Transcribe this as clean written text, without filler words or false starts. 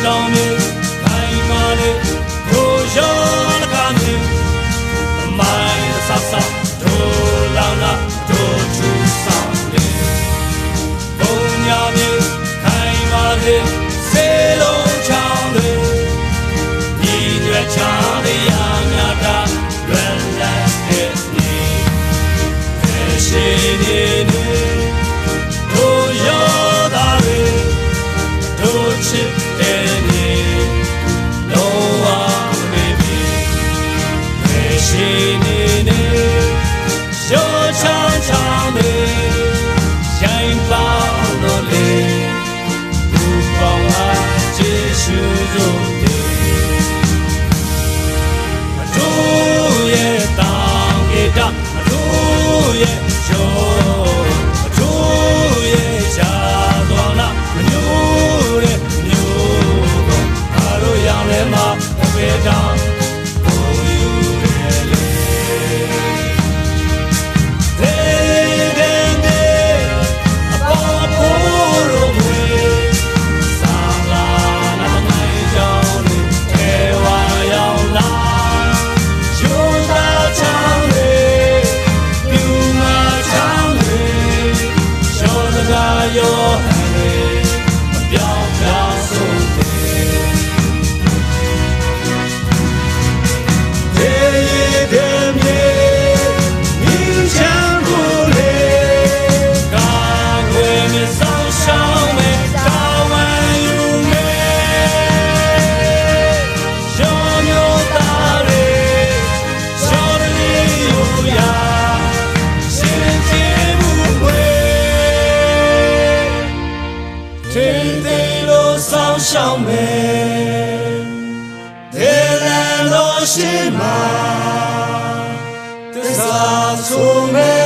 တောင်မြေခိုင်မာလေတို့ရောလကနေမိုင်းဆဆတို့လောင်လာတို့ထူဆောင်လေဘုံညာမြေခိုင်မာလေစေလုံးချောင်းလေညီရွယ်ချလေရမြတာလွယ်လက်တဲ့နေရှိနေနေတို့ရောသားလေတို့ချစ်တဲ့နေလုံးဝမေးပြီးရှိနေနေရောချမ်းချမ်းလေရိုင်းပေါင်းလို့လေဘူပေါင်းအားကျေရှုစို့အတို့ရဲ့တောင်ကေတအတို့ရဲ့ရောအတို့ရဲ့ရှာသွားနာမညို့တဲ့မျိုးကိုအားလို့ရောင်လဲမှာဘယ်တောင်ကိုယူရဲ့လေအပေါ်ဖို့လို့ဝေးစာလာနာမိုင်းကြောင်းလေးထဲဝါရောက်လာယူတာချောင်းလေးပြူမာချောင်းလေးရှောစကားရောဟန်လေးမပြောင်းပြောင်းဆုံးတဲ့မြေမြင်းချမ်းကိုလေကာကွယ်မဆောင်ရှောင်းမဲ့တာဝန်ယူမဲ့ရှောမျိုးသားတွေရှောလေးယူရာရှင်ချေမှုွယ်ထိန်သိလို့ဆောင်ရှောင်းမဲ့ဒေလန်လို့ရှိမှာသစ္စာဆိုမဲ့